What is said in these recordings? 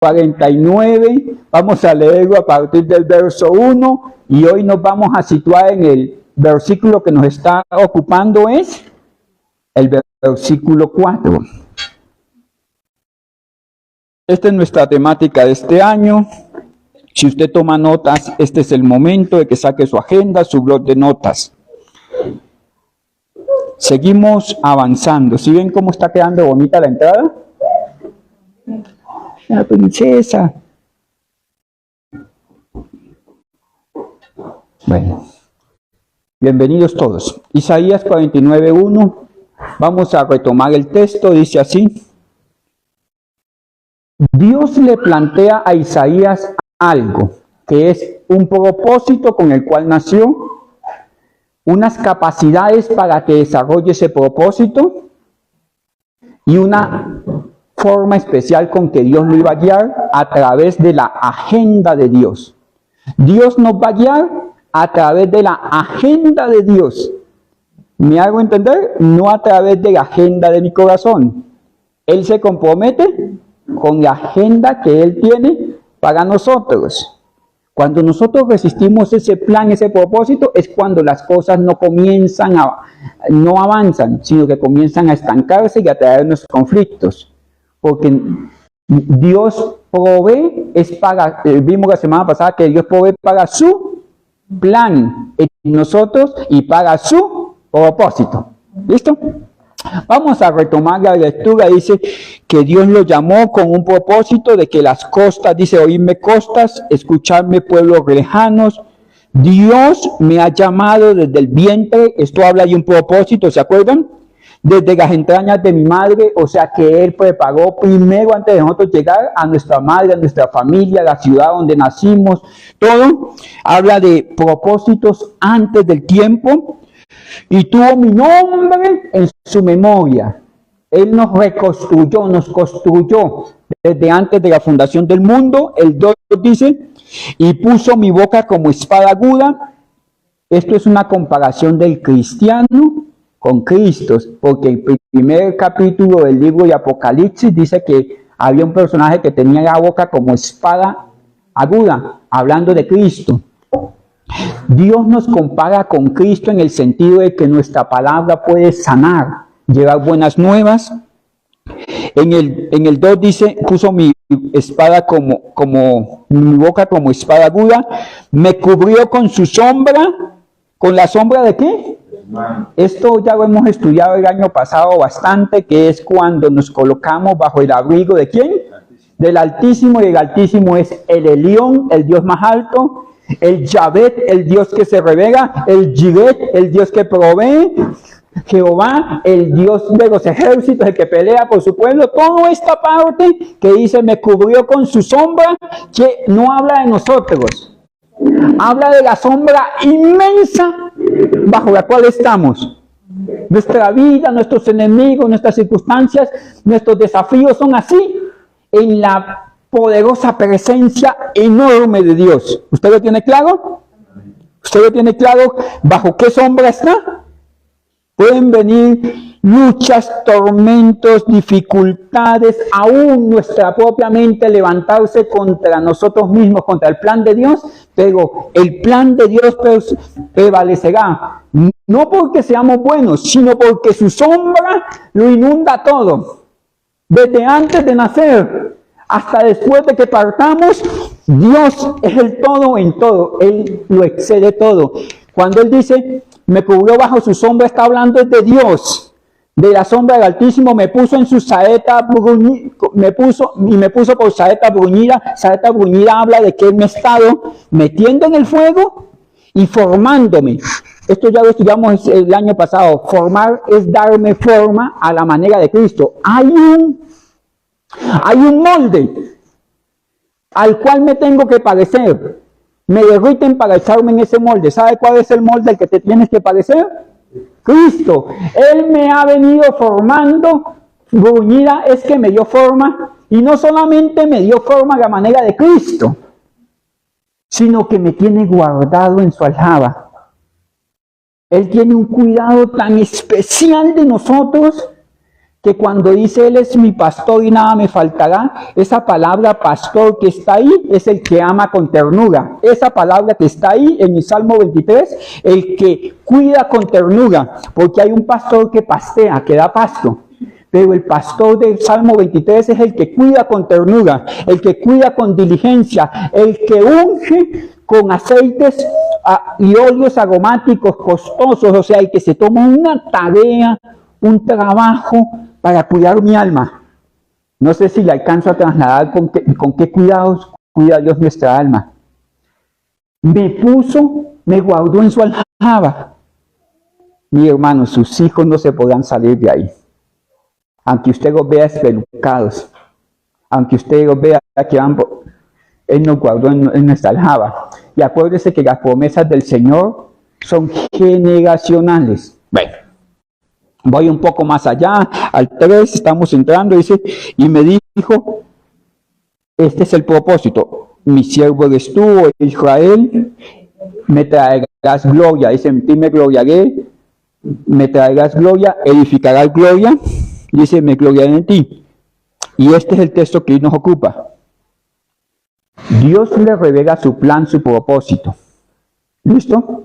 49, vamos a leerlo a partir del verso 1 y hoy nos vamos a situar en el versículo que nos está ocupando, es el versículo 4. Esta es nuestra temática de este año. Si usted toma notas, este es el momento de que saque su agenda, su blog de notas. Seguimos avanzando. ¿Sí ven cómo está quedando bonita la entrada? La princesa. Bueno, bienvenidos todos. Isaías 49:1. Vamos a retomar el texto. Dice así: Dios le plantea a Isaías algo, que es un propósito con el cual nació, unas capacidades para que desarrolle ese propósito y una forma especial con que Dios lo iba a guiar a través de la agenda de Dios. Dios nos va a guiar a través de la agenda de Dios. ¿Me hago entender? No a través de la agenda de mi corazón. Él se compromete con la agenda que Él tiene para nosotros. Cuando nosotros resistimos ese plan, ese propósito, es cuando las cosas no avanzan, sino que comienzan a estancarse y a traernos conflictos. Porque Dios provee, vimos la semana pasada que Dios provee para su plan en nosotros y para su propósito. ¿Listo? Vamos a retomar la lectura. Dice que Dios lo llamó con un propósito de que las costas, dice, oídme costas, escuchadme pueblos lejanos. Dios me ha llamado desde el vientre. Esto habla de un propósito, ¿se acuerdan? Desde las entrañas de mi madre, o sea que Él preparó primero antes de nosotros llegar a nuestra madre, a nuestra familia, a la ciudad donde nacimos, todo. Habla de propósitos antes del tiempo. Y tuvo mi nombre en su memoria. Él nos reconstruyó, nos construyó desde antes de la fundación del mundo. El 2 dice, y puso mi boca como espada aguda. Esto es una comparación del cristiano con Cristo, porque el primer capítulo del libro de Apocalipsis dice que había un personaje que tenía la boca como espada aguda, hablando de Cristo. Dios nos compara con Cristo en el sentido de que nuestra palabra puede sanar, llevar buenas nuevas. En el 2 dice, puso mi espada mi boca como espada aguda, me cubrió con su sombra. ¿Con la sombra de qué? Esto ya lo hemos estudiado el año pasado bastante, que es cuando nos colocamos bajo el abrigo ¿de quién? Del Altísimo, y el Altísimo es el Elión, el Dios más alto. El Yahvé, el Dios que se revela, el Jireh, el Dios que provee, Jehová, el Dios de los ejércitos, el que pelea por su pueblo. Toda esta parte que dice, me cubrió con su sombra, que no habla de nosotros, habla de la sombra inmensa bajo la cual estamos. Nuestra vida, nuestros enemigos, nuestras circunstancias, nuestros desafíos son así, en la poderosa presencia enorme de Dios. ¿Usted lo tiene claro? ¿Usted lo tiene claro bajo qué sombra está? Pueden venir luchas, tormentos, dificultades, aún nuestra propia mente levantarse contra nosotros mismos, contra el plan de Dios, pero el plan de Dios prevalecerá. No porque seamos buenos, sino porque su sombra lo inunda todo. Desde antes de nacer hasta después de que partamos, Dios es el todo en todo. Él lo excede todo. Cuando Él dice, me cubrió bajo su sombra, está hablando de Dios. De la sombra del Altísimo me puso en su saeta bruñida, me puso por saeta bruñida. Saeta bruñida habla de que Él me ha estado metiendo en el fuego y formándome. Esto ya lo estudiamos el año pasado. Formar es darme forma a la manera de Cristo. Hay un molde al cual me tengo que parecer. Me derriten para echarme en ese molde. ¿Sabe cuál es el molde al que te tienes que parecer? Cristo. Él me ha venido formando. Bruñida es que me dio forma. Y no solamente me dio forma a la manera de Cristo, sino que me tiene guardado en su aljaba. Él tiene un cuidado tan especial de nosotros que cuando dice Él es mi pastor y nada me faltará, esa palabra pastor que está ahí es el que ama con ternura. Esa palabra que está ahí en el Salmo 23, el que cuida con ternura, porque hay un pastor que pastea, que da pasto. Pero el pastor del Salmo 23 es el que cuida con ternura, el que cuida con diligencia, el que unge con aceites y óleos aromáticos costosos, o sea, el que se toma una tarea, un trabajo para cuidar mi alma. No sé si le alcanzo a trasladar con qué cuidados cuida Dios nuestra alma. Me guardó en su aljaba. Mi hermano, sus hijos no se podrán salir de ahí. Aunque usted los vea espelucados, aunque usted los vea que Él nos guardó en nuestra aljaba. Y acuérdese que las promesas del Señor son generacionales. Bueno, voy un poco más allá, al 3, estamos entrando, dice, y me dijo, este es el propósito, mi siervo eres tú, Israel, me traerás gloria, dice, en ti me gloriaré, me traerás gloria, edificarás gloria, dice, me gloriaré en ti. Y este es el texto que hoy nos ocupa. Dios le revela su plan, su propósito. ¿Listo?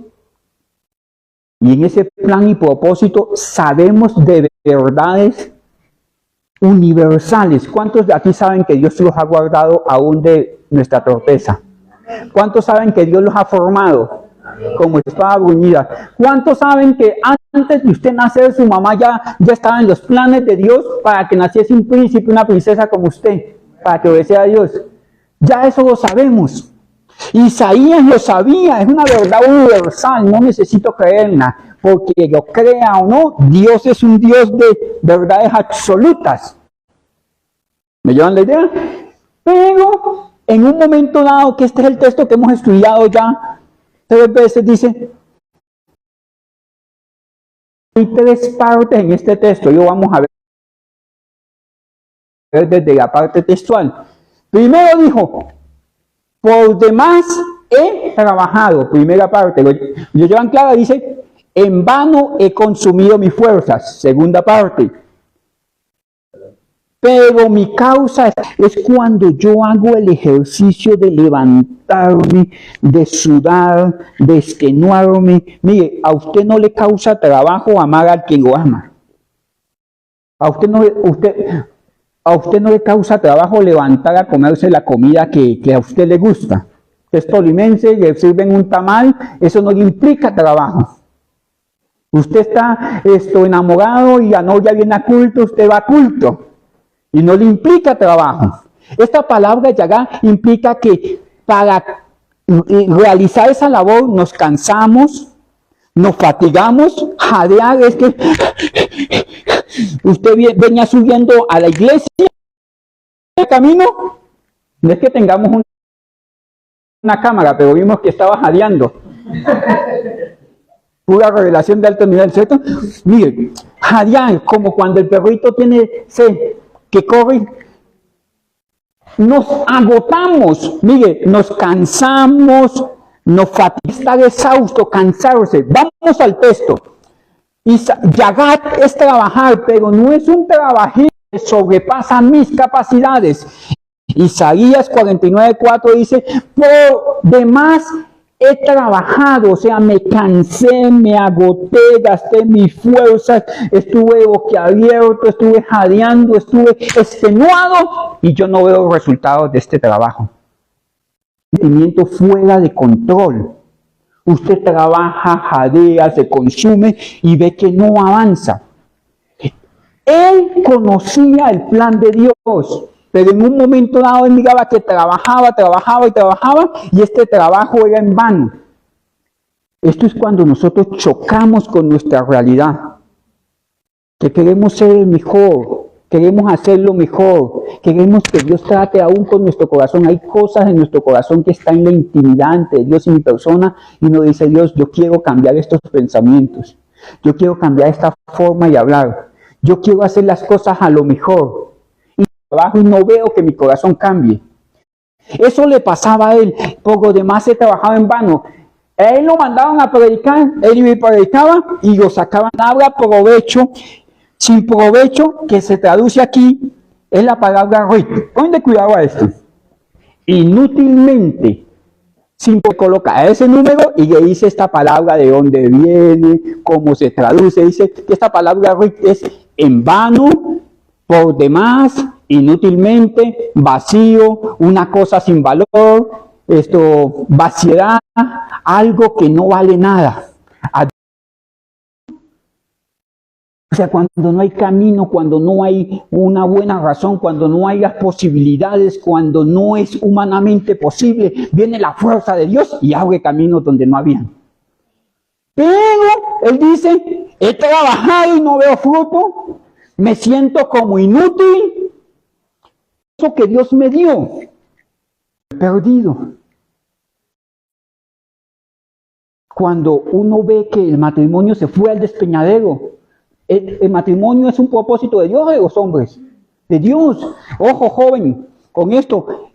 Y en ese plan y propósito sabemos de verdades universales. ¿Cuántos de aquí saben que Dios los ha guardado aún de nuestra torpeza? ¿Cuántos saben que Dios los ha formado como espada bruñida? ¿Cuántos saben que antes de usted nacer, su mamá ya estaba en los planes de Dios para que naciese un príncipe, una princesa como usted, para que obedeciera a Dios? Ya eso lo sabemos. Isaías lo sabía, es una verdad universal, no necesito creerla, porque lo crea o no, Dios es un Dios de verdades absolutas. ¿Me llevan la idea? Pero en un momento dado, que este es el texto que hemos estudiado ya 3 veces, dice, hay 3 partes en este texto, y lo vamos a ver desde la parte textual. Primero dijo, por demás he trabajado, primera parte. Lo llevan clara, dice, en vano he consumido mis fuerzas, segunda parte. Pero mi causa es cuando yo hago el ejercicio de levantarme, de sudar, de extenuarme. Mire, a usted no le causa trabajo amar al que lo ama. A usted no le causa trabajo levantar a comerse la comida que a usted le gusta. Usted es tolimense, le sirven un tamal, eso no le implica trabajo. Usted está enamorado y la novia viene a culto, usted va a culto. Y no le implica trabajo. Esta palabra yagá implica que para realizar esa labor nos cansamos, nos fatigamos. Jadear es que usted venía subiendo a la iglesia de camino. No es que tengamos una cámara, pero vimos que estaba jadeando. Pura revelación de alto nivel, ¿cierto? Mire, jadear, como cuando el perrito tiene sed, que corre. Nos agotamos, mire, nos cansamos, nos fatiga, estar exhausto, cansarse. Vamos al texto. Yagat es trabajar, pero no es un trabajo que sobrepasa mis capacidades. Isaías 49:4 dice, por demás he trabajado, o sea, me cansé, me agoté, gasté mis fuerzas, estuve boquiabierto, estuve jadeando, estuve extenuado y yo no veo resultados de este trabajo. Sentimiento fuera de control. Usted trabaja, jadea, se consume y ve que no avanza. Él conocía el plan de Dios, pero en un momento dado él miraba que trabajaba y este trabajo era en vano. Esto es cuando nosotros chocamos con nuestra realidad, que queremos ser el mejor, queremos hacerlo mejor, queremos que Dios trate aún con nuestro corazón. Hay cosas en nuestro corazón que están en la intimidad entre Dios y mi persona y uno dice, Dios, yo quiero cambiar estos pensamientos, yo quiero cambiar esta forma de hablar, yo quiero hacer las cosas a lo mejor. Y no veo que mi corazón cambie. Eso le pasaba a él. Por lo demás se trabajaba en vano. A él lo mandaban a predicar, él predicaba y lo sacaban. Habla provecho sin provecho, que se traduce aquí, es la palabra ruit. Ponle cuidado a esto. Inútilmente, sin colocar ese número y le dice esta palabra de dónde viene, cómo se traduce. Dice que esta palabra ruit es en vano, por demás, inútilmente, vacío, una cosa sin valor, vaciedad, algo que no vale nada. O sea, cuando no hay camino, cuando no hay una buena razón, cuando no hay las posibilidades, cuando no es humanamente posible, viene la fuerza de Dios y abre caminos donde no habían. Pero él dice, he trabajado y no veo fruto, me siento como inútil. Eso que Dios me dio, perdido. Cuando uno ve que el matrimonio se fue al despeñadero, el matrimonio es un propósito de Dios o de los hombres, de Dios. Ojo, joven, con esto,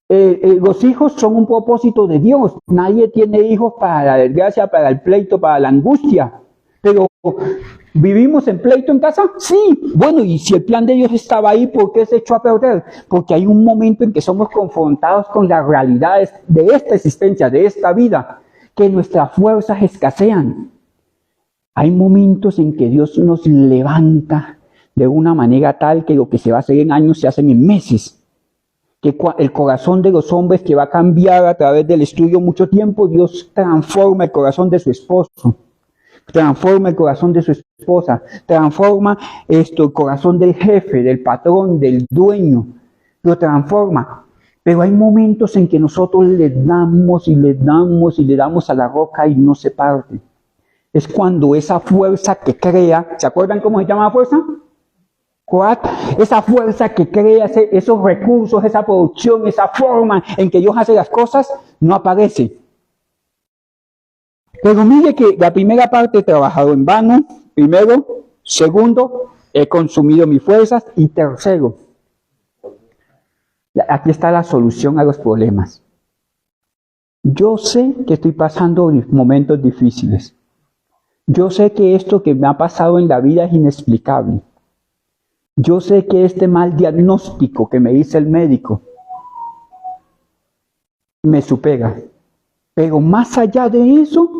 los hijos son un propósito de Dios. Nadie tiene hijos para la desgracia, para el pleito, para la angustia. Pero, ¿vivimos en pleito en casa? Sí. Bueno, y si el plan de Dios estaba ahí, ¿por qué se echó a perder? Porque hay un momento en que somos confrontados con las realidades de esta existencia, de esta vida, que nuestras fuerzas escasean. Hay momentos en que Dios nos levanta de una manera tal que lo que se va a hacer en años se hacen en meses. Que el corazón de los hombres que va a cambiar a través del estudio mucho tiempo, Dios transforma el corazón de su esposo, transforma el corazón de su esposa, transforma el corazón del jefe, del patrón, del dueño, lo transforma. Pero hay momentos en que nosotros le damos y le damos y le damos a la roca y no se parte. Es cuando esa fuerza que crea, ¿se acuerdan cómo se llama la fuerza? Esa fuerza que crea esos recursos, esa producción, esa forma en que Dios hace las cosas, no aparece. Pero mire que la primera parte he trabajado en vano, primero. Segundo, he consumido mis fuerzas. Y tercero, aquí está la solución a los problemas. Yo sé que estoy pasando momentos difíciles. Yo sé que esto que me ha pasado en la vida es inexplicable. Yo sé que este mal diagnóstico que me dice el médico me supera. Pero más allá de eso,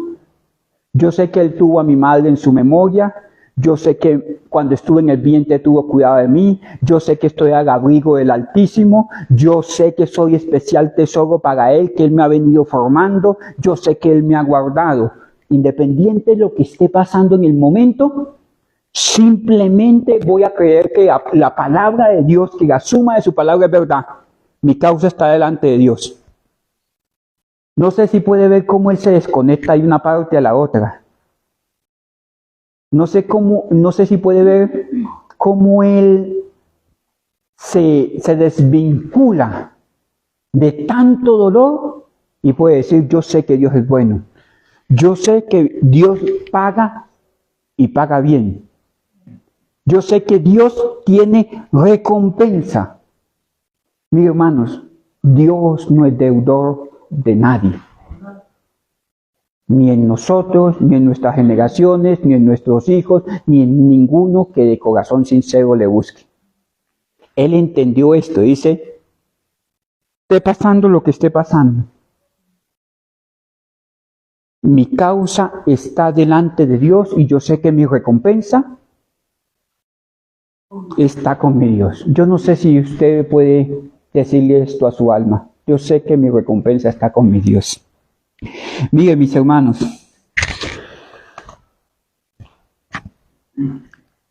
yo sé que Él tuvo a mi madre en su memoria. Yo sé que cuando estuve en el vientre tuvo cuidado de mí. Yo sé que estoy al abrigo del Altísimo. Yo sé que soy especial tesoro para Él, que Él me ha venido formando. Yo sé que Él me ha guardado. Independiente de lo que esté pasando en el momento, simplemente voy a creer que la palabra de Dios, que la suma de su palabra es verdad. Mi causa está delante de Dios. No sé si puede ver cómo Él se desconecta de una parte a la otra. No sé si puede ver cómo Él se desvincula de tanto dolor y puede decir, yo sé que Dios es bueno. Yo sé que Dios paga y paga bien. Yo sé que Dios tiene recompensa. Mis hermanos, Dios no es deudor de nadie. Ni en nosotros, ni en nuestras generaciones, ni en nuestros hijos, ni en ninguno que de corazón sincero le busque. Él entendió esto, dice, esté pasando lo que esté pasando. Mi causa está delante de Dios y yo sé que mi recompensa está con mi Dios. Yo no sé si usted puede decirle esto a su alma. Yo sé que mi recompensa está con mi Dios. Mire, mis hermanos,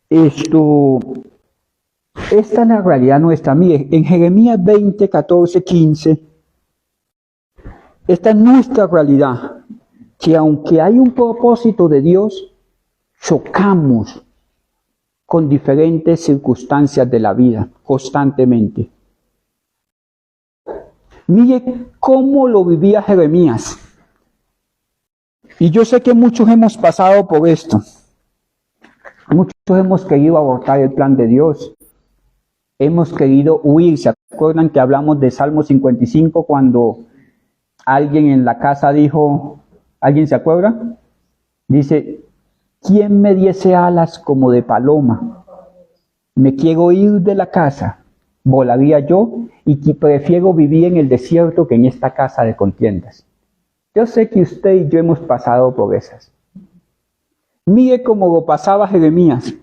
esta es la realidad nuestra. Mire, en Jeremías 20, 14, 15, esta es nuestra realidad. Que aunque hay un propósito de Dios, chocamos con diferentes circunstancias de la vida constantemente. Mire cómo lo vivía Jeremías. Y yo sé que muchos hemos pasado por esto. Muchos hemos querido abortar el plan de Dios. Hemos querido huir. ¿Se acuerdan que hablamos de Salmo 55 cuando alguien en la casa dijo... ¿Alguien se acuerda? Dice, ¿quién me diese alas como de paloma? Me quiero ir de la casa, volaría yo, y que prefiero vivir en el desierto que en esta casa de contiendas. Yo sé que usted y yo hemos pasado por esas. Mire cómo lo pasaba Jeremías.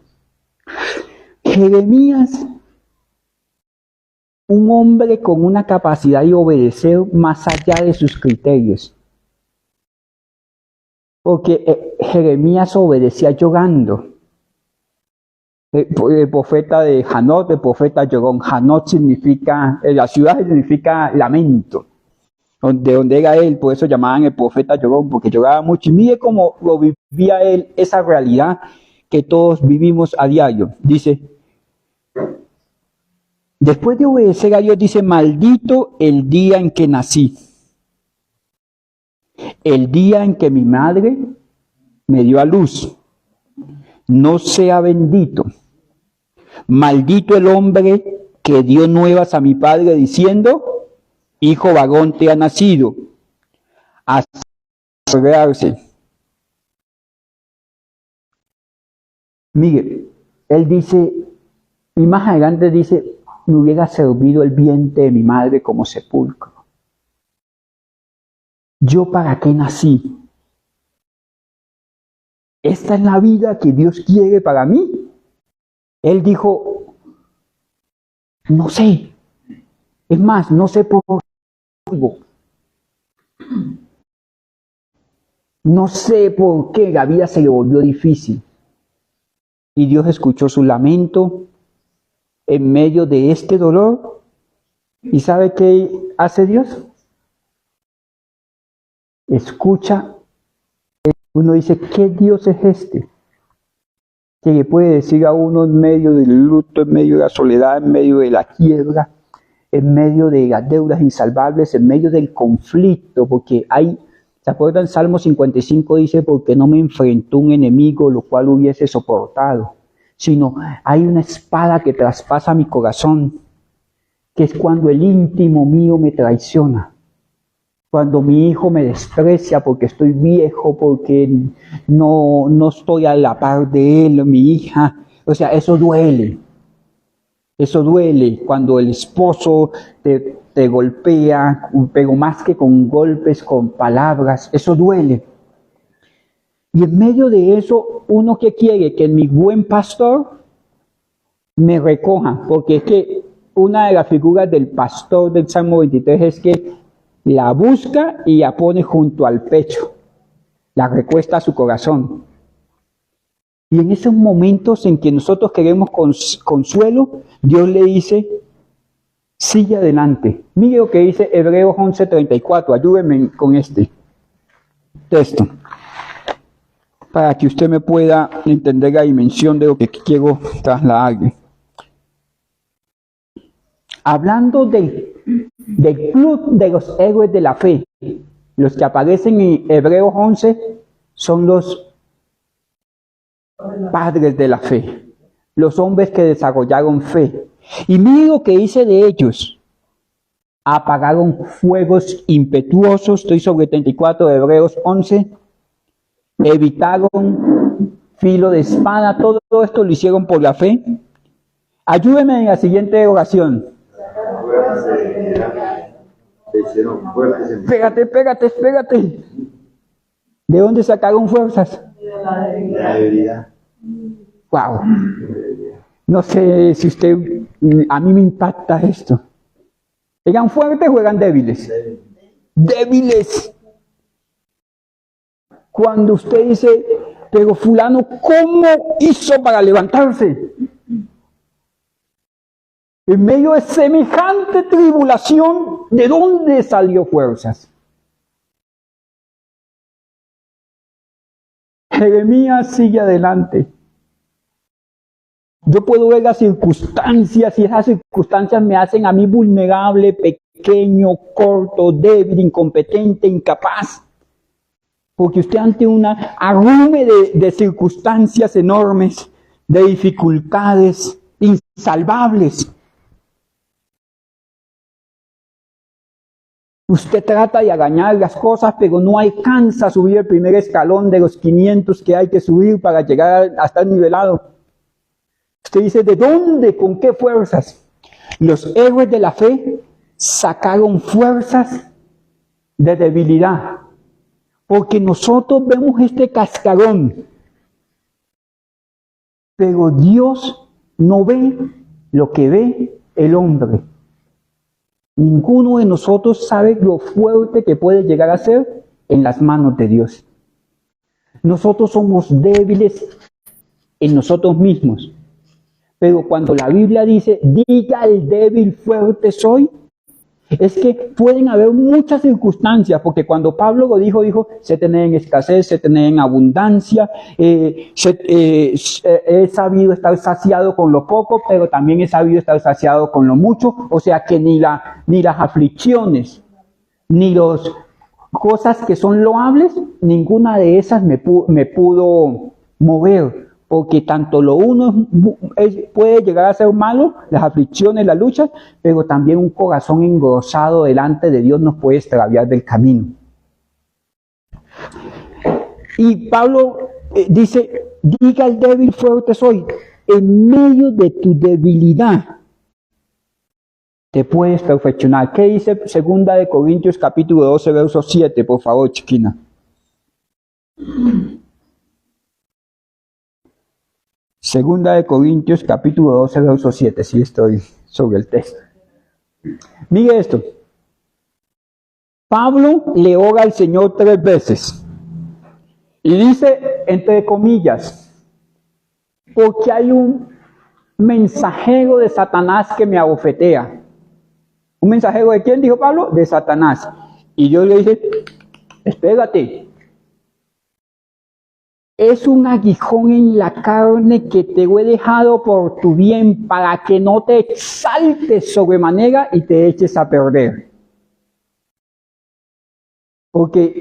Jeremías, un hombre con una capacidad de obedecer más allá de sus criterios. Porque Jeremías obedecía llorando. El profeta de Hanot, el profeta llorón. Hanot significa, la ciudad significa lamento. De donde era él, por eso llamaban el profeta llorón, porque lloraba mucho. Y mire cómo lo vivía él, esa realidad que todos vivimos a diario. Dice, después de obedecer a Dios, dice, maldito el día en que nací. El día en que mi madre me dio a luz. No sea bendito. Maldito el hombre que dio nuevas a mi padre diciendo, hijo varón te ha nacido. Hasta alegrarse. Mire, él dice, y más adelante dice, me hubiera servido el vientre de mi madre como sepulcro. ¿Yo para qué nací? ¿Esta es la vida que Dios quiere para mí? Él dijo, no sé. Es más, no sé por qué. No sé por qué la vida se le volvió difícil. Y Dios escuchó su lamento en medio de este dolor. ¿Y sabe qué hace Dios? Escucha. Uno dice, ¿qué Dios es este? Que le puede decir a uno en medio del luto, en medio de la soledad, en medio de la quiebra, en medio de las deudas insalvables, en medio del conflicto, porque hay, ¿se acuerdan? Salmo 55 dice, porque no me enfrentó un enemigo, lo cual hubiese soportado, sino hay una espada que traspasa mi corazón, que es cuando el íntimo mío me traiciona. Cuando mi hijo me desprecia porque estoy viejo, porque no estoy a la par de él, mi hija. O sea, eso duele. Eso duele cuando el esposo te golpea, pero más que con golpes, con palabras. Eso duele. Y en medio de eso, uno que quiere que mi buen pastor me recoja. Porque es que una de las figuras del pastor del Salmo 23 es que la busca y la pone junto al pecho, la recuesta a su corazón. Y en esos momentos en que nosotros queremos consuelo, Dios le dice, sigue adelante. Mire lo que dice Hebreos 11:34, ayúdenme con este texto, para que usted me pueda entender la dimensión de lo que quiero trasladarle. Hablando del club de los héroes de la fe, los que aparecen en Hebreos 11 son los padres de la fe, los hombres que desarrollaron fe. Y mire lo que dice de ellos. Apagaron fuegos impetuosos, estoy sobre 34 de Hebreos 11, evitaron filo de espada, todo esto lo hicieron por la fe. Ayúdenme en la siguiente oración. Espérate. ¿De dónde sacaron fuerzas? De la debilidad. Wow. No sé si usted, a mí me impacta esto. ¿Eran fuertes o eran débiles? Débiles. Cuando usted dice, pero fulano, ¿cómo hizo para levantarse? En medio de semejante tribulación, ¿de dónde salió fuerzas? Jeremías sigue adelante. Yo puedo ver las circunstancias y esas circunstancias me hacen a mí vulnerable, pequeño, corto, débil, incompetente, incapaz. Porque usted ante una arrume de circunstancias enormes, de dificultades insalvables, Usted trata de agañar las cosas, pero no alcanza a subir el primer escalón de los 500 que hay que subir para llegar a estar nivelado. Usted dice, ¿de dónde? ¿Con qué fuerzas? Los héroes de la fe sacaron fuerzas de debilidad. Porque nosotros vemos este cascarón, pero Dios no ve lo que ve el hombre. Ninguno de nosotros sabe lo fuerte que puede llegar a ser en las manos de Dios. Nosotros somos débiles en nosotros mismos. Pero cuando la Biblia dice, diga el débil, fuerte soy, es que pueden haber muchas circunstancias, porque cuando Pablo lo dijo, sé tener en escasez, sé tener en abundancia, he sabido estar saciado con lo poco, pero también he sabido estar saciado con lo mucho, o sea que ni las aflicciones, ni las cosas que son loables, ninguna de esas me pudo mover. Porque tanto lo uno puede llegar a ser malo, las aflicciones, las luchas, pero también un corazón engrosado delante de Dios nos puede extraviar del camino. Y Pablo dice, diga al débil, fuerte soy. En medio de tu debilidad te puedes perfeccionar. ¿Qué dice 2 Corintios capítulo 12, verso 7? Por favor, chiquina. Segunda de Corintios, capítulo 12, verso 7. Sí, estoy sobre el texto. Mire esto. Pablo le ora al Señor 3 veces. Y dice, entre comillas, porque hay un mensajero de Satanás que me abofetea. ¿Un mensajero de quién, dijo Pablo? De Satanás. Y Dios le dice, espérate. Es un aguijón en la carne que te he dejado por tu bien, para que no te exaltes sobremanera y te eches a perder. Porque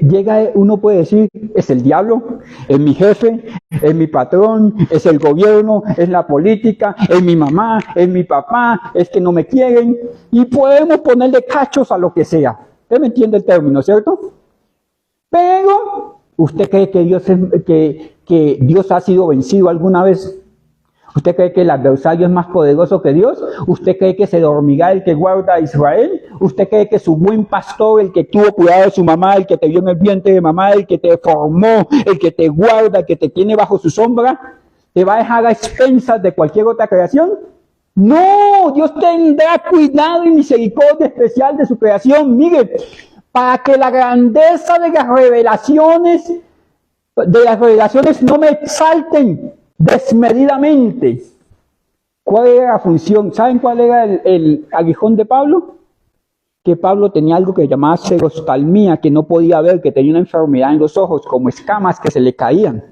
uno puede decir, es el diablo, es mi jefe, es mi patrón, es el gobierno, es la política, es mi mamá, es mi papá, es que no me quieren. Y podemos ponerle cachos a lo que sea. ¿Usted me entiende el término, cierto? Pero ¿usted cree que Dios ha sido vencido alguna vez? ¿Usted cree que el adversario es más poderoso que Dios? ¿Usted cree que se dormirá el que guarda a Israel? ¿Usted cree que su buen pastor, el que tuvo cuidado de su mamá, el que te vio en el vientre de mamá, el que te formó, el que te guarda, el que te tiene bajo su sombra, te va a dejar a expensas de cualquier otra creación? No, Dios tendrá cuidado y misericordia especial de su creación. Mire, para que la grandeza de las revelaciones no me exalten desmedidamente. ¿Cuál era la función? ¿Saben cuál era el aguijón de Pablo? Que Pablo tenía algo que se llamaba xerostalmía, que no podía ver, que tenía una enfermedad en los ojos, como escamas que se le caían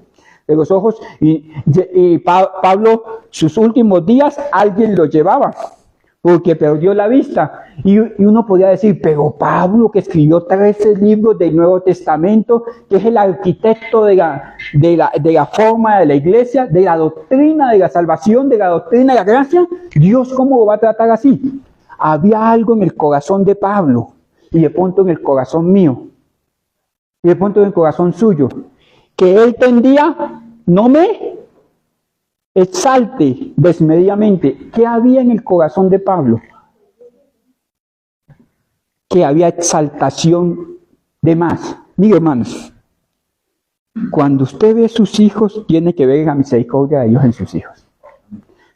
de los ojos. Y Pablo, sus últimos días, alguien lo llevaba, porque perdió la vista. Y uno podría decir, pero Pablo, que escribió 13 libros del Nuevo Testamento, que es el arquitecto de la forma de la iglesia, de la doctrina de la salvación, de la doctrina de la gracia, Dios, ¿cómo lo va a tratar así? Había algo en el corazón de Pablo, y de pronto en el corazón mío, y de pronto en el corazón suyo, que él tendía, no me exalte desmedidamente. ¿Qué había en el corazón de Pablo? Que había exaltación de más. Mire, hermanos, cuando usted ve sus hijos, tiene que ver la misericordia de Dios en sus hijos.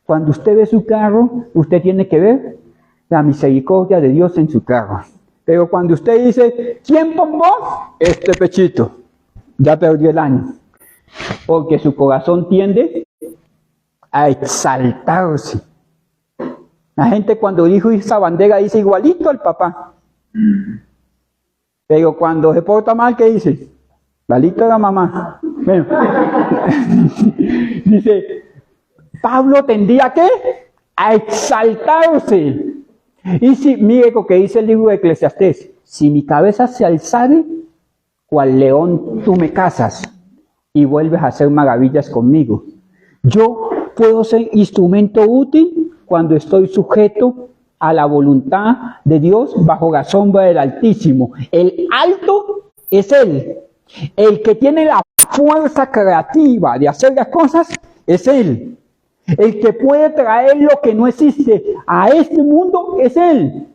Cuando usted ve su carro, usted tiene que ver la misericordia de Dios en su carro. Pero cuando usted dice, ¿quién bombó? Este pechito, ya perdió el año. Porque su corazón tiende a exaltarse. La gente cuando dijo esa bandera dice igualito al papá. Pero cuando se porta mal, ¿qué dice? Igualito a la mamá. Bueno. Dice, Pablo tendría ¿qué? A exaltarse. Y si, mire lo que dice el libro de Eclesiastés, si mi cabeza se alzare, cual león tú me cazas y vuelves a hacer maravillas conmigo. Yo puedo ser instrumento útil cuando estoy sujeto a la voluntad de Dios bajo la sombra del Altísimo. El alto es Él. El que tiene la fuerza creativa de hacer las cosas es Él. El que puede traer lo que no existe a este mundo es Él.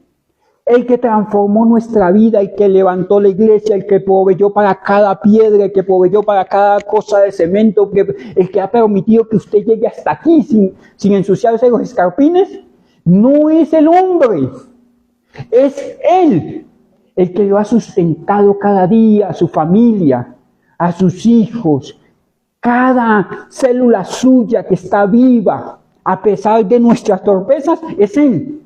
El que transformó nuestra vida, el que levantó la iglesia, el que proveyó para cada piedra, el que proveyó para cada cosa de cemento, el que ha permitido que usted llegue hasta aquí sin ensuciarse los escarpines, no es el hombre, es Él, el que lo ha sustentado cada día, a su familia, a sus hijos, cada célula suya que está viva, a pesar de nuestras torpezas, es Él.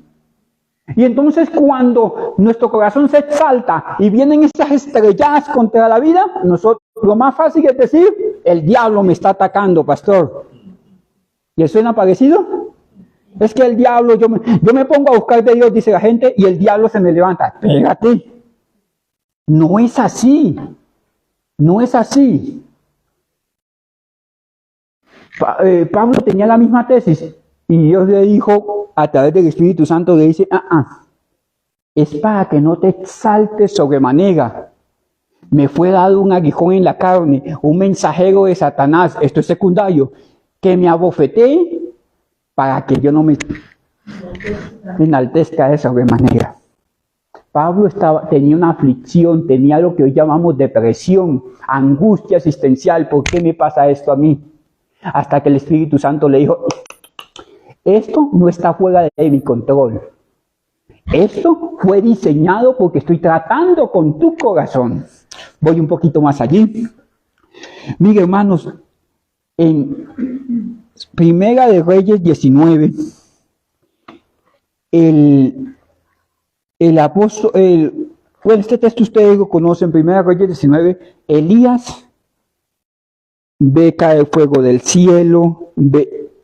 Y entonces cuando nuestro corazón se exalta y vienen esas estrelladas contra la vida, nosotros lo más fácil es decir, el diablo me está atacando, pastor. ¿Les suena parecido? Es que el diablo, yo me pongo a buscar de Dios, dice la gente, y el diablo se me levanta. Espérate. No es así. No es así. Pablo tenía la misma tesis y Dios le dijo a través del Espíritu Santo, le dice, es para que no te exaltes sobremanera. Me fue dado un aguijón en la carne, un mensajero de Satanás, esto es secundario, que me abofetee para que yo no me enaltezca de sobremanera. Pablo tenía una aflicción, tenía lo que hoy llamamos depresión, angustia existencial. ¿Por qué me pasa esto a mí? Hasta que el Espíritu Santo le dijo, esto no está fuera de mi control. Esto fue diseñado porque estoy tratando con tu corazón. Voy un poquito más allí. Miren, hermanos, en Primera de Reyes 19, el apóstol, bueno, este texto ustedes lo conocen, Primera de Reyes 19, Elías ve caer fuego del cielo,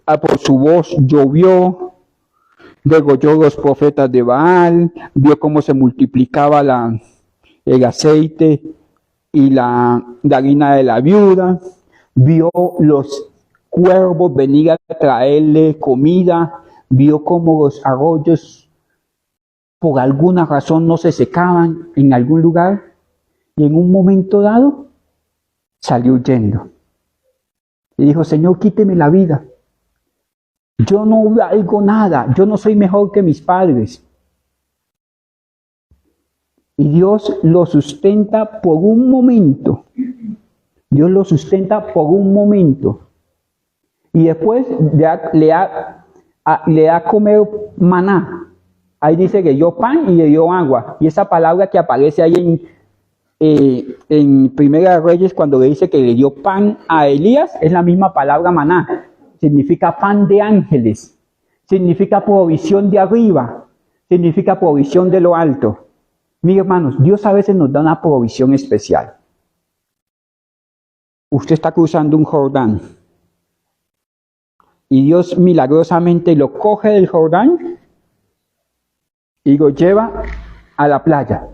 por su voz llovió, degolló los profetas de Baal, vio cómo se multiplicaba el aceite y la harina de la viuda, vio los cuervos venir a traerle comida, vio cómo los arroyos por alguna razón no se secaban en algún lugar, y en un momento dado salió huyendo. Y dijo, Señor, quíteme la vida. Yo no valgo nada, yo no soy mejor que mis padres. Y Dios lo sustenta por un momento. Dios lo sustenta por un momento. Y después le da a comer maná. Ahí dice que dio pan y le dio agua. Y esa palabra que aparece ahí en Primera de Reyes, cuando le dice que le dio pan a Elías, es la misma palabra maná. Significa pan de ángeles. Significa provisión de arriba. Significa provisión de lo alto. Mis hermanos, Dios a veces nos da una provisión especial. Usted está cruzando un Jordán. Y Dios milagrosamente lo coge del Jordán y lo lleva a la playa.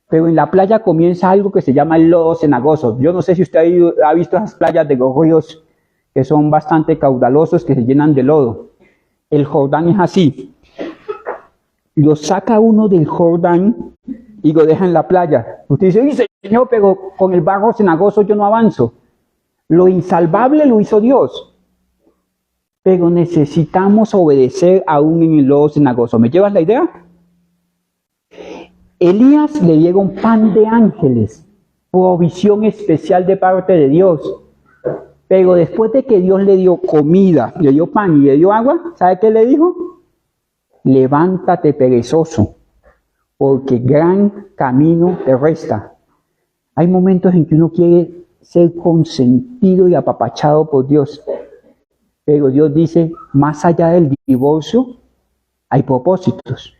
Pero en la playa comienza algo que se llama el lodo cenagoso. Yo no sé si usted ha visto esas playas de los ríos que son bastante caudalosos, que se llenan de lodo. El Jordán es así. Lo saca uno del Jordán y lo deja en la playa. Usted dice, Señor, pero con el barro cenagoso yo no avanzo. Lo insalvable lo hizo Dios. Pero necesitamos obedecer aún en el lodo cenagoso. ¿Me llevas la idea? Elías le dieron pan de ángeles, provisión especial de parte de Dios. Pero después de que Dios le dio comida, le dio pan y le dio agua, ¿sabe qué le dijo? Levántate perezoso, porque gran camino te resta. Hay momentos en que uno quiere ser consentido y apapachado por Dios. Pero Dios dice, más allá del divorcio, hay propósitos.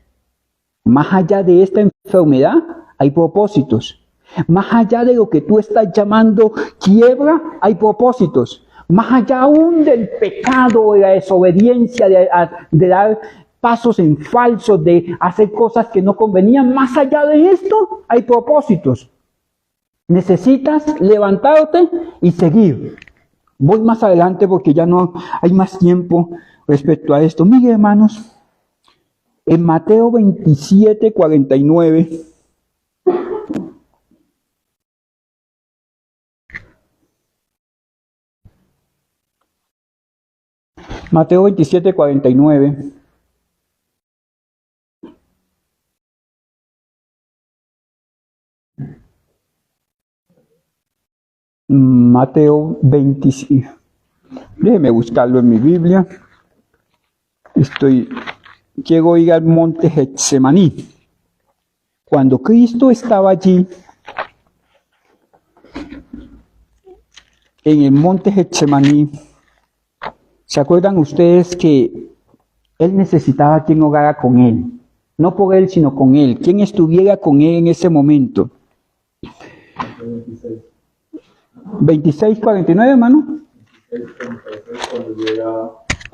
Más allá de esta enfermedad, hay propósitos. Más allá de lo que tú estás llamando quiebra, hay propósitos. Más allá aún del pecado, de la desobediencia, de dar pasos en falso, de hacer cosas que no convenían, más allá de esto, hay propósitos. Necesitas levantarte y seguir. Voy más adelante porque ya no hay más tiempo respecto a esto. Miren, hermanos, En Mateo 27, 49. Mateo 27, 49. Mateo 27. Déjeme buscarlo en mi Biblia. Quiero ir al monte Getsemaní. Cuando Cristo estaba allí, en el monte Getsemaní, ¿se acuerdan ustedes que Él necesitaba quien orara con Él? No por Él, sino con Él. Quien estuviera con Él en ese momento. 26, 49, hermano.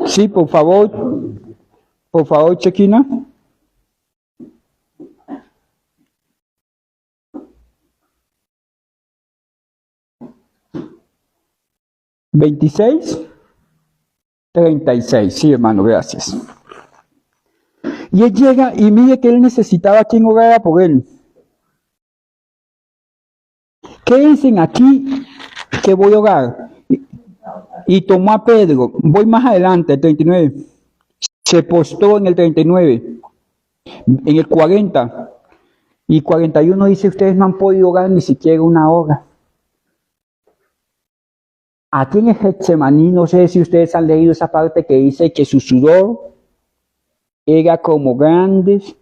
Sí, por favor, Chequina. ¿26? 36, sí, hermano, gracias. Y él llega y mire que él necesitaba quien orara por él. Quédense aquí que voy a orar. Y tomó a Pedro, voy más adelante, el 39. Se postró en el 39. En el 40 y 41 dice, ustedes no han podido orar ni siquiera una hora. Aquí en el Getsemaní, no sé si ustedes han leído esa parte que dice que su sudor era como grandes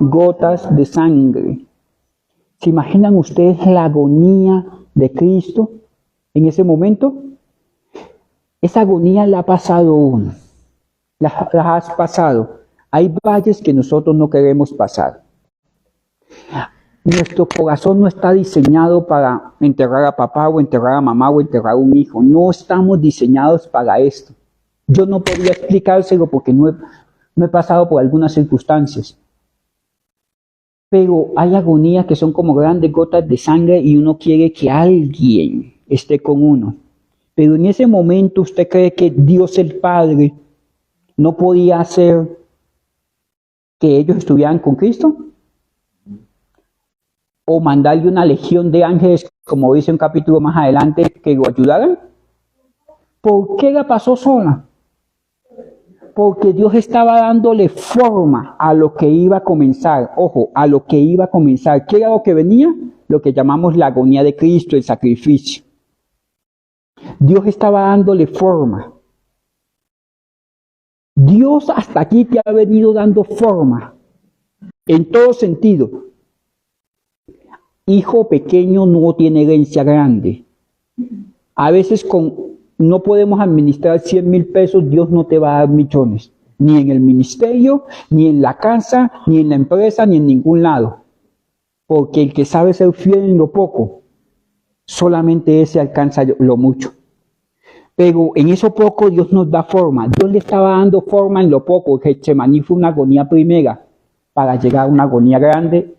gotas de sangre. ¿Se imaginan ustedes la agonía de Cristo en ese momento? Esa agonía la ha pasado uno. La has pasado. Hay valles que nosotros no queremos pasar. Nuestro corazón no está diseñado para enterrar a papá o enterrar a mamá o enterrar a un hijo. No estamos diseñados para esto. Yo no podría explicárselo porque no he pasado por algunas circunstancias. Pero hay agonías que son como grandes gotas de sangre y uno quiere que alguien esté con uno. Pero en ese momento, ¿usted cree que Dios el Padre no podía hacer que ellos estuvieran con Cristo? ¿O mandarle una legión de ángeles, como dice un capítulo más adelante, que lo ayudaran? ¿Por qué la pasó sola? Porque Dios estaba dándole forma a lo que iba a comenzar. Ojo, a lo que iba a comenzar. ¿Qué era lo que venía? Lo que llamamos la agonía de Cristo, el sacrificio. Dios estaba dándole forma. Dios hasta aquí te ha venido dando forma, en todo sentido. Hijo pequeño no tiene herencia grande. A veces no podemos administrar 100,000 pesos, Dios no te va a dar millones. Ni en el ministerio, ni en la casa, ni en la empresa, ni en ningún lado. Porque el que sabe ser fiel en lo poco, solamente ese alcanza lo mucho. Pero en eso poco Dios nos da forma. Dios le estaba dando forma en lo poco. Getsemaní fue una agonía primera para llegar a una agonía grande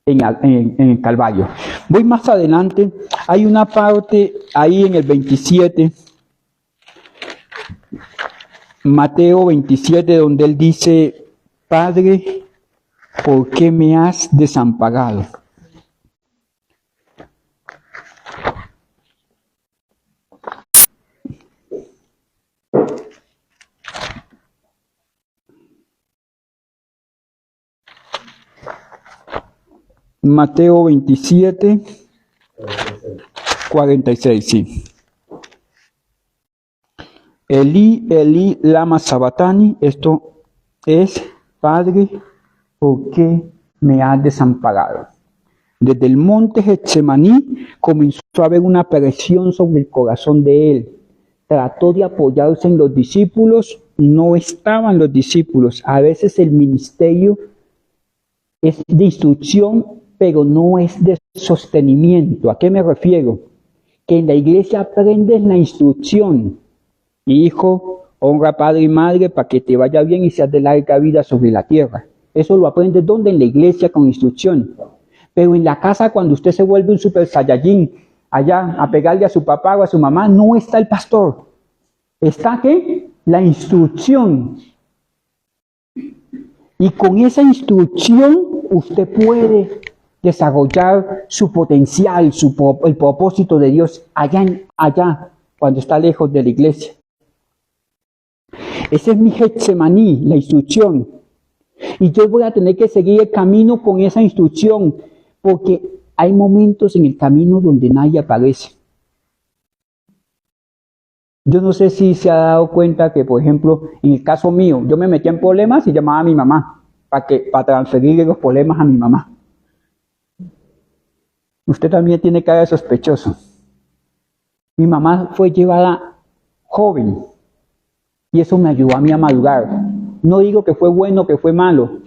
en el Calvario. Voy más adelante. Hay una parte ahí en el 27, Mateo 27, donde él dice, Padre, ¿por qué me has desamparado? Mateo 27, 46, sí. Elí, Elí, lama sabatani, esto es, Padre, ¿por qué me has desamparado? Desde el monte Getsemaní comenzó a haber una presión sobre el corazón de él. Trató de apoyarse en los discípulos, no estaban los discípulos. A veces el ministerio es de instrucción, pero no es de sostenimiento. ¿A qué me refiero? Que en la iglesia aprendes la instrucción. Hijo, honra a padre y madre para que te vaya bien y seas de larga vida sobre la tierra. Eso lo aprendes ¿dónde? En la iglesia con instrucción. Pero en la casa, cuando usted se vuelve un super saiyajin, allá a pegarle a su papá o a su mamá, no está el pastor. ¿Está qué? La instrucción. Y con esa instrucción usted puede desarrollar su potencial, el propósito de Dios allá, cuando está lejos de la iglesia. Ese es mi Getsemaní, la instrucción. Y yo voy a tener que seguir el camino con esa instrucción, porque hay momentos en el camino donde nadie aparece. Yo no sé si se ha dado cuenta que, por ejemplo, en el caso mío, yo me metía en problemas y llamaba a mi mamá para transferirle los problemas a mi mamá. Usted también tiene cara de sospechoso. Mi mamá fue llevada joven y eso me ayudó a mí a madurar. No digo que fue bueno, que fue malo,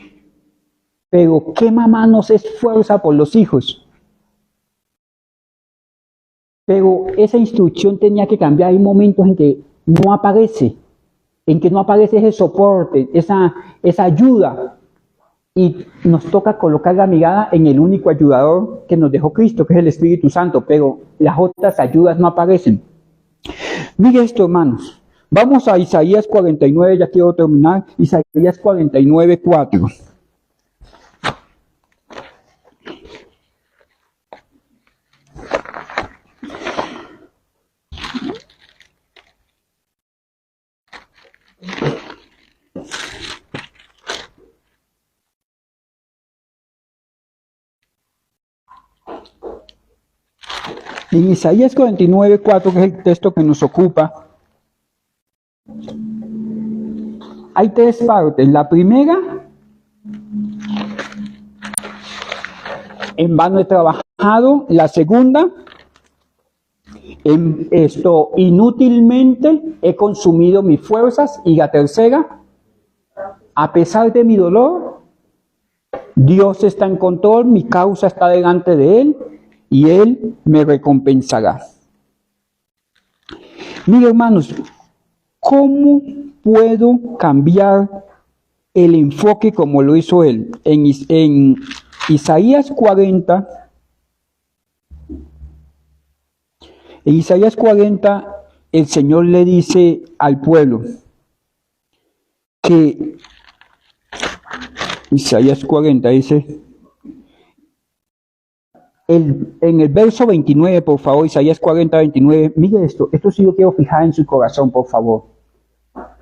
pero ¿qué mamá no se esfuerza por los hijos? Pero esa instrucción tenía que cambiar. Hay momentos en que no aparece ese soporte, esa ayuda. Y nos toca colocar la mirada en el único ayudador que nos dejó Cristo, que es el Espíritu Santo, pero las otras ayudas no aparecen. Mire esto, hermanos. Vamos a Isaías 49, ya quiero terminar. Isaías 49, 4. En Isaías 49, 4, que es el texto que nos ocupa, hay tres partes. La primera, en vano he trabajado. La segunda, inútilmente he consumido mis fuerzas. Y la tercera, a pesar de mi dolor, Dios está en control, mi causa está delante de Él y Él me recompensará. Mire, hermanos, ¿cómo puedo cambiar el enfoque como lo hizo Él? En Isaías 40, el Señor le dice al pueblo que Isaías 40 dice, en el verso 29, por favor, Isaías 40, 29, mire esto sí yo quiero fijar en su corazón, por favor.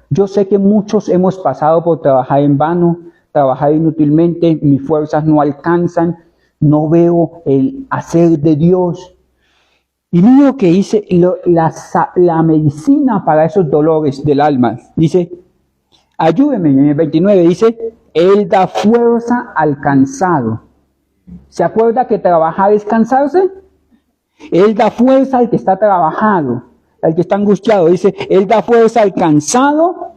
Yo sé que muchos hemos pasado por trabajar en vano, trabajar inútilmente, mis fuerzas no alcanzan, no veo el hacer de Dios. Y mire lo que dice la medicina para esos dolores del alma. Dice, ayúdeme, en el 29 dice, Él da fuerza al cansado. ¿Se acuerda que trabajar es cansarse? Él da fuerza al que está trabajado, al que está angustiado. Dice, Él da fuerza al cansado,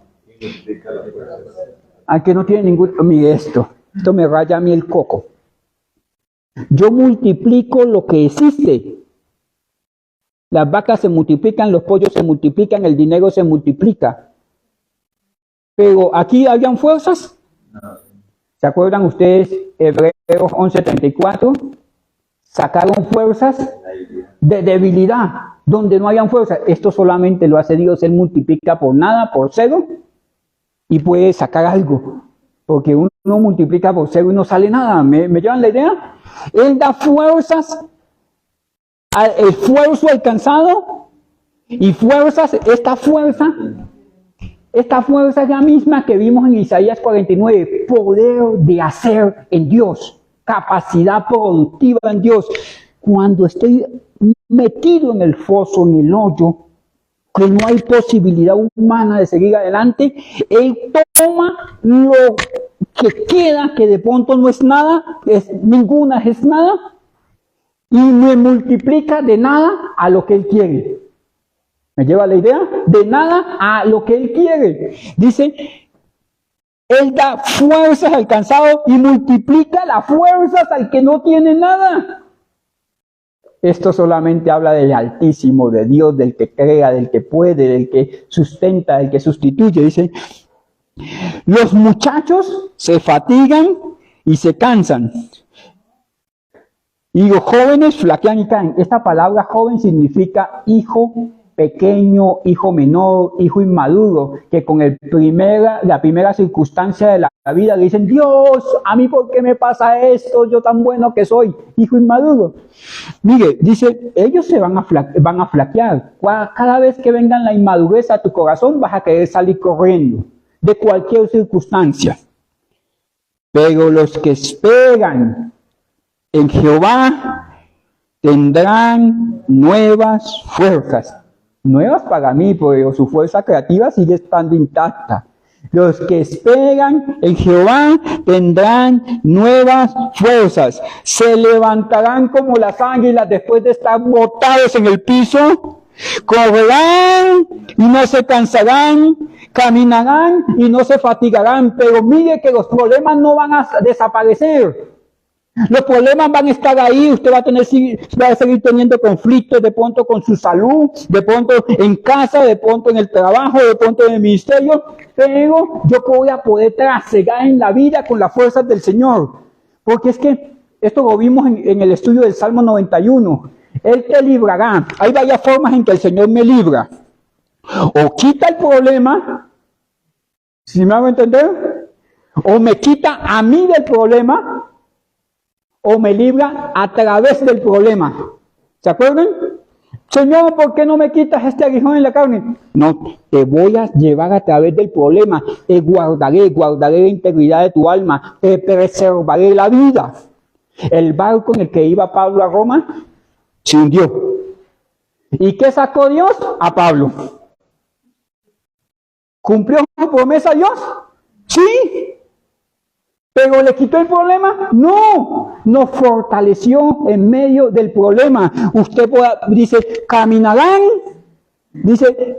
al que no tiene ningún... Mire esto me raya a mí el coco. Yo multiplico lo que existe. Las vacas se multiplican, los pollos se multiplican, el dinero se multiplica. Pero aquí habían fuerzas. ¿Se acuerdan ustedes? Hebreos 11:34. Sacaron fuerzas de debilidad, donde no habían fuerzas. Esto solamente lo hace Dios. Él multiplica por nada, por cero, y puede sacar algo. Porque uno multiplica por cero y no sale nada. ¿Me llevan la idea? Él da fuerzas al esfuerzo alcanzado y fuerzas, esta fuerza es la misma que vimos en Isaías 49, poder de hacer en Dios, capacidad productiva en Dios. Cuando estoy metido en el foso, en el hoyo, que no hay posibilidad humana de seguir adelante, Él toma lo que queda, que de pronto no es nada, ninguna es nada, y me multiplica de nada a lo que Él quiere. ¿Me lleva la idea? De nada a lo que Él quiere. Dice, Él da fuerzas al cansado y multiplica las fuerzas al que no tiene nada. Esto solamente habla del Altísimo, de Dios, del que crea, del que puede, del que sustenta, del que sustituye. Dice, los muchachos se fatigan y se cansan. Y los jóvenes flaquean y caen. Esta palabra joven significa hijo pequeño, hijo menor, hijo inmaduro, que con la primera circunstancia de la vida le dicen, Dios, ¿a mí por qué me pasa esto? Yo tan bueno que soy, hijo inmaduro. Mire, dice, ellos se van a flaquear. Cada vez que vengan la inmadurez a tu corazón, vas a querer salir corriendo de cualquier circunstancia. Pero los que esperan en Jehová tendrán nuevas fuerzas. Nuevas para mí, porque su fuerza creativa sigue estando intacta. Los que esperan en Jehová tendrán nuevas fuerzas. Se levantarán como las águilas después de estar botados en el piso. Correrán y no se cansarán. Caminarán y no se fatigarán. Pero mire que los problemas no van a desaparecer. Los problemas van a estar ahí, usted va a seguir teniendo conflictos de pronto con su salud, de pronto en casa, de pronto en el trabajo, de pronto en el ministerio, pero yo voy a poder trasegar en la vida con las fuerzas del Señor. Porque es que esto lo vimos en el estudio del Salmo 91. Él te librará. Hay varias formas en que el Señor me libra. O quita el problema, ¿sí me hago entender? O me quita a mí del problema, o me libra a través del problema. ¿Se acuerdan? Señor, ¿por qué no me quitas este aguijón en la carne? No, te voy a llevar a través del problema. Te guardaré la integridad de tu alma. Te preservaré la vida. El barco en el que iba Pablo a Roma se hundió. ¿Y qué sacó Dios? A Pablo. ¿Cumplió su promesa Dios? Sí. ¿Pero le quitó el problema? No, nos fortaleció en medio del problema. Usted dice, caminarán, dice,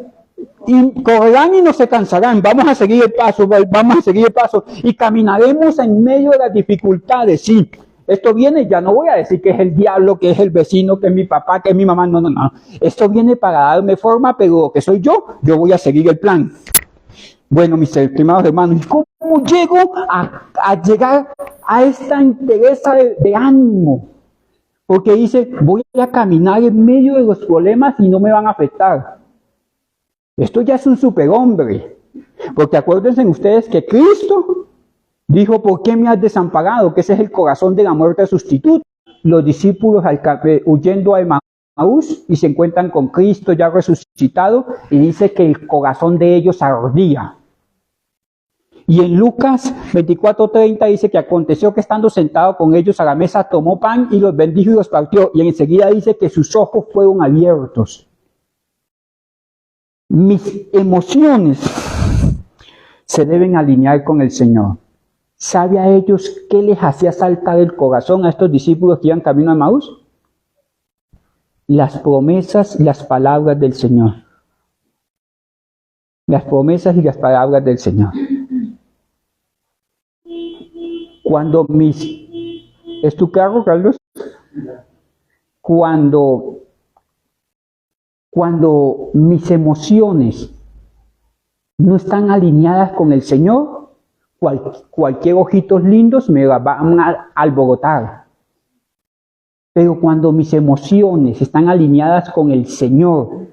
y correrán y no se cansarán. Vamos a seguir el paso, y caminaremos en medio de las dificultades. Sí, esto viene, ya no voy a decir que es el diablo, que es el vecino, que es mi papá, que es mi mamá, no. Esto viene para darme forma, pero lo que soy yo voy a seguir el plan. Bueno, mis estimados hermanos, ¿cómo llego a llegar a esta entereza de ánimo? Porque dice, voy a caminar en medio de los problemas y no me van a afectar. Esto ya es un superhombre. Porque acuérdense ustedes que Cristo dijo, ¿por qué me has desamparado? Que ese es el corazón de la muerte sustituta. Los discípulos huyendo a Emaús y se encuentran con Cristo ya resucitado y dice que el corazón de ellos ardía. Y en Lucas 24:30 dice que aconteció que estando sentado con ellos a la mesa tomó pan y los bendijo y los partió. Y enseguida dice que sus ojos fueron abiertos. Mis emociones se deben alinear con el Señor. ¿Sabe a ellos qué les hacía saltar el corazón a estos discípulos que iban camino a Emaús? Las promesas y las palabras del Señor. Las promesas y las palabras del Señor. Cuando ¿es tu carro, Carlos? Cuando mis emociones no están alineadas con el Señor, cualquier ojitos lindos me van a alborotar. Pero cuando mis emociones están alineadas con el Señor,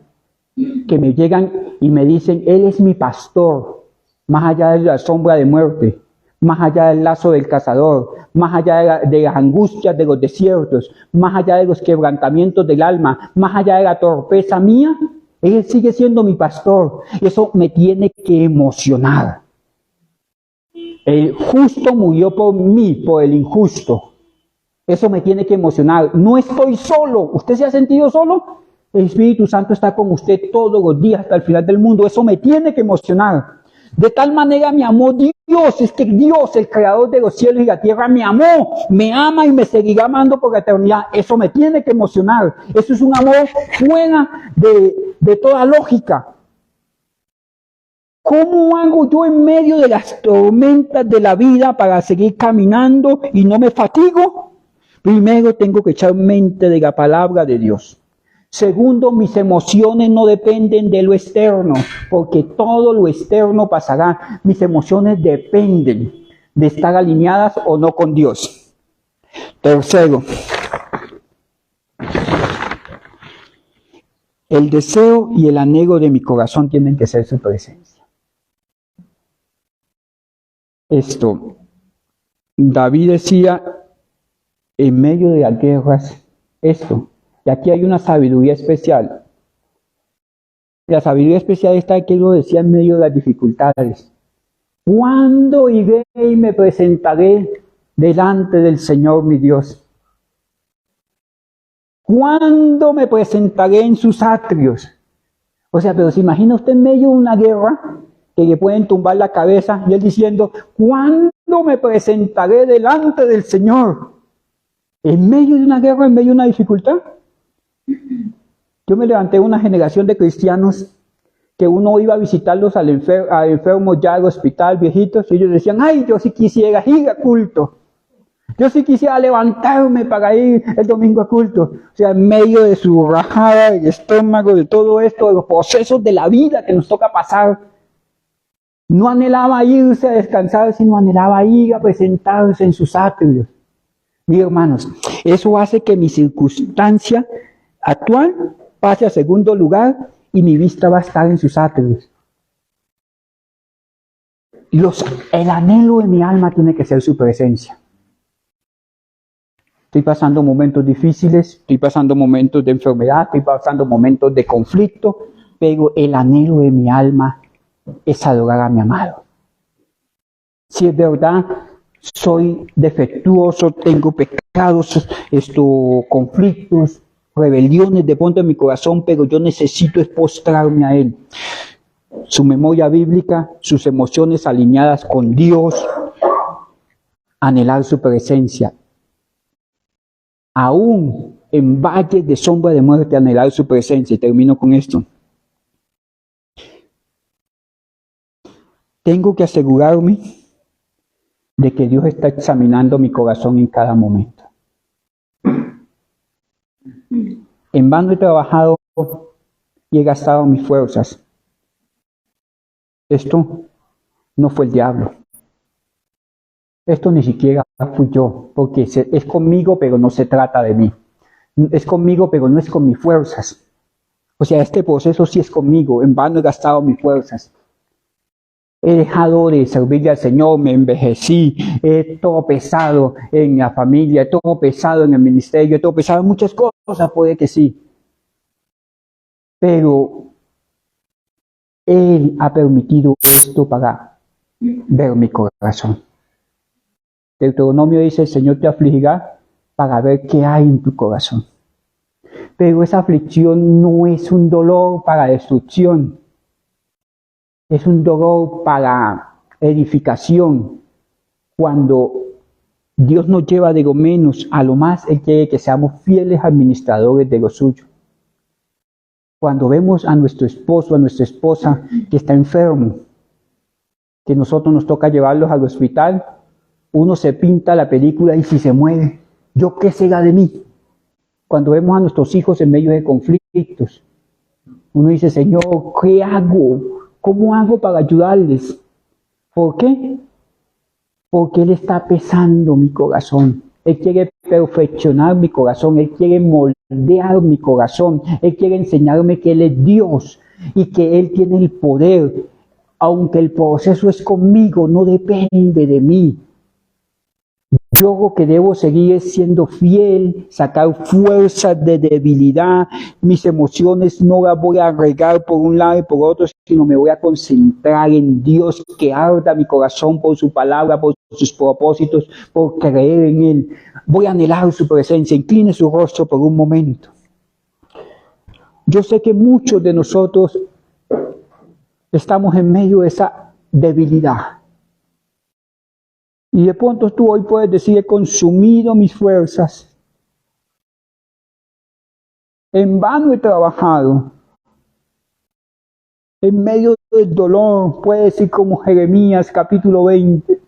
que me llegan y me dicen, Él es mi pastor, más allá de la sombra de muerte, más allá del lazo del cazador, más allá de las angustias de los desiertos, más allá de los quebrantamientos del alma, más allá de la torpeza mía, Él sigue siendo mi pastor. Eso me tiene que emocionar. El justo murió por mí, por el injusto. Eso me tiene que emocionar. No estoy solo. ¿Usted se ha sentido solo? El Espíritu Santo está con usted todos los días hasta el final del mundo. Eso me tiene que emocionar. De tal manera me amó Dios, es que Dios, el creador de los cielos y la tierra, me amó, me ama y me seguirá amando por la eternidad. Eso me tiene que emocionar. Eso es un amor fuera de toda lógica. ¿Cómo hago yo en medio de las tormentas de la vida para seguir caminando y no me fatigo? Primero tengo que echar mente de la palabra de Dios. Segundo, mis emociones no dependen de lo externo, porque todo lo externo pasará. Mis emociones dependen de estar alineadas o no con Dios. Tercero, El deseo y el anhelo de mi corazón tienen que ser su presencia. David decía en medio de las guerras y aquí hay una sabiduría especial. La sabiduría especial está que él lo decía en medio de las dificultades. ¿Cuándo iré y me presentaré delante del Señor mi Dios? ¿Cuándo me presentaré en sus atrios? O sea, pero se imagina usted en medio de una guerra que le pueden tumbar la cabeza y él diciendo, ¿cuándo me presentaré delante del Señor? En medio de una guerra, en medio de una dificultad. Yo me levanté una generación de cristianos que uno iba a visitarlos a enfermos ya al hospital, viejitos, y ellos decían, ay, yo sí quisiera ir a culto. Yo sí quisiera levantarme para ir el domingo a culto. O sea, en medio de su rajada del estómago, de todo esto, de los procesos de la vida que nos toca pasar, no anhelaba irse a descansar, sino anhelaba ir a presentarse en sus atrios. Mis hermanos, eso hace que mi circunstancia actual pase a segundo lugar y mi vista va a estar en sus atrios. El anhelo de mi alma tiene que ser su presencia. Estoy pasando momentos difíciles, estoy pasando momentos de enfermedad, estoy pasando momentos de conflicto, pero el anhelo de mi alma es adorar a mi amado. Si es verdad, soy defectuoso, tengo pecados, conflictos, rebeliones de pronto en mi corazón, pero yo necesito postrarme a Él. Su memoria bíblica, sus emociones alineadas con Dios, anhelar su presencia. Aún en valles de sombra de muerte, anhelar su presencia. Y termino con esto. Tengo que asegurarme de que Dios está examinando mi corazón en cada momento. En vano he trabajado y he gastado mis fuerzas. Esto no fue el diablo. Esto ni siquiera fui yo, porque es conmigo, pero no se trata de mí. Es conmigo, pero no es con mis fuerzas. O sea, este proceso sí es conmigo. En vano he gastado mis fuerzas. He dejado de servirle al Señor, me envejecí, he tropezado en la familia, he tropezado en el ministerio, he tropezado en muchas cosas, puede que sí. Pero Él ha permitido esto para ver mi corazón. Deuteronomio dice, el Señor te afligirá para ver qué hay en tu corazón. Pero esa aflicción no es un dolor para destrucción. Es un dolor para edificación. Cuando Dios nos lleva de lo menos a lo más, Él quiere que seamos fieles administradores de lo suyo. Cuando vemos a nuestro esposo, a nuestra esposa que está enfermo, que nosotros nos toca llevarlos al hospital, uno se pinta la película y si se muere, ¿yo qué será de mí? Cuando vemos a nuestros hijos en medio de conflictos, uno dice, Señor, ¿qué hago? ¿Cómo hago para ayudarles? ¿Por qué? Porque Él está pesando mi corazón. Él quiere perfeccionar mi corazón. Él quiere moldear mi corazón. Él quiere enseñarme que Él es Dios y que Él tiene el poder. Aunque el proceso es conmigo, no depende de mí. Yo lo que debo seguir es siendo fiel, sacar fuerzas de debilidad. Mis emociones no las voy a regar por un lado y por otro, sino me voy a concentrar en Dios, que arda mi corazón por su palabra, por sus propósitos, por creer en Él. Voy a anhelar su presencia. Incline su rostro por un momento. Yo sé que muchos de nosotros estamos en medio de esa debilidad. Y de pronto tú hoy puedes decir, he consumido mis fuerzas. En vano he trabajado. En medio del dolor, puede decir como Jeremías capítulo 20.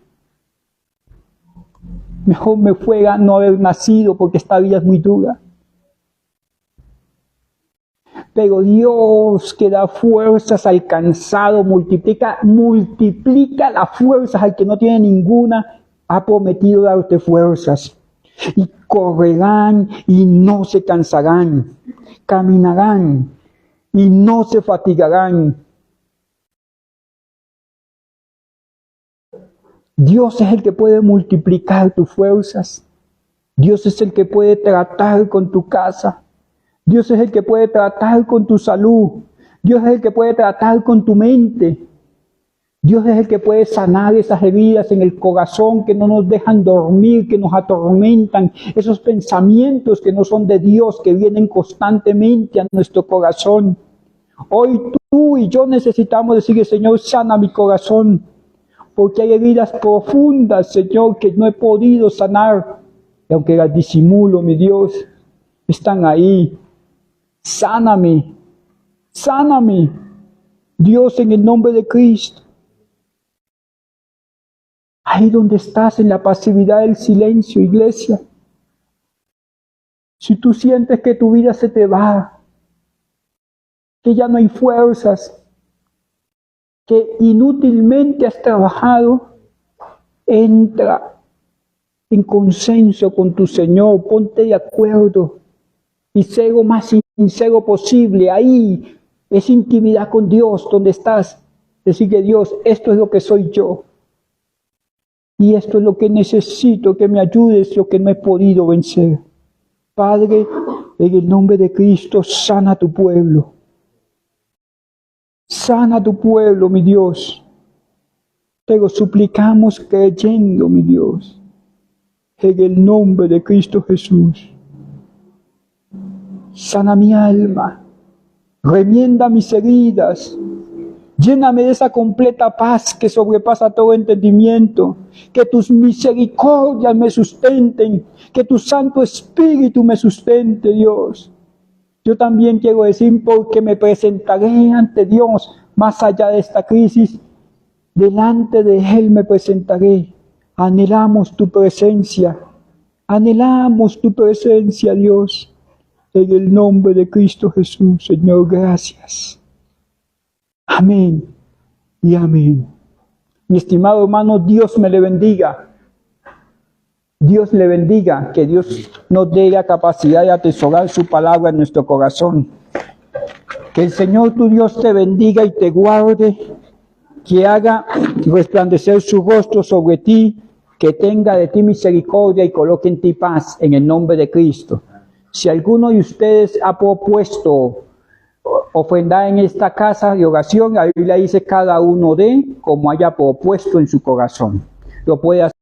Mejor me fuera no haber nacido porque esta vida es muy dura. Pero Dios que da fuerzas al cansado, multiplica las fuerzas al que no tiene ninguna, ha prometido darte fuerzas. Y correrán y no se cansarán, caminarán y no se fatigarán. Dios es el que puede multiplicar tus fuerzas. Dios es el que puede tratar con tu casa. Dios es el que puede tratar con tu salud. Dios es el que puede tratar con tu mente. Dios es el que puede sanar esas heridas en el corazón que no nos dejan dormir, que nos atormentan, esos pensamientos que no son de Dios, que vienen constantemente a nuestro corazón. Hoy tú y yo necesitamos decirle, Señor, sana mi corazón, porque hay heridas profundas, Señor, que no he podido sanar, y aunque las disimulo, mi Dios, están ahí. Sáname, sáname, Dios, en el nombre de Cristo. Ahí donde estás, en la pasividad del silencio, iglesia. Si tú sientes que tu vida se te va, que ya no hay fuerzas, que inútilmente has trabajado, entra en consenso con tu Señor, ponte de acuerdo y sé lo más sincero posible. Ahí es intimidad con Dios, donde estás. Decirle, Dios, esto es lo que soy yo. Y esto es lo que necesito, que me ayudes, lo que no he podido vencer. Padre, en el nombre de Cristo, sana a tu pueblo. Sana a tu pueblo, mi Dios. Te lo suplicamos creyendo, mi Dios. En el nombre de Cristo Jesús. Sana mi alma. Remienda mis heridas. Lléname de esa completa paz que sobrepasa todo entendimiento. Que tus misericordias me sustenten. Que tu Santo Espíritu me sustente, Dios. Yo también quiero decir, porque me presentaré ante Dios más allá de esta crisis. Delante de Él me presentaré. Anhelamos tu presencia. Anhelamos tu presencia, Dios. En el nombre de Cristo Jesús, Señor, gracias. Amén y amén. Mi estimado hermano, Dios me le bendiga. Dios le bendiga, que Dios nos dé la capacidad de atesorar su palabra en nuestro corazón. Que el Señor tu Dios te bendiga y te guarde, que haga resplandecer su rostro sobre ti, que tenga de ti misericordia y coloque en ti paz en el nombre de Cristo. Si alguno de ustedes ha propuesto ofrendar en esta casa de oración, la Biblia dice cada uno de como haya propuesto en su corazón. Lo puede hacer.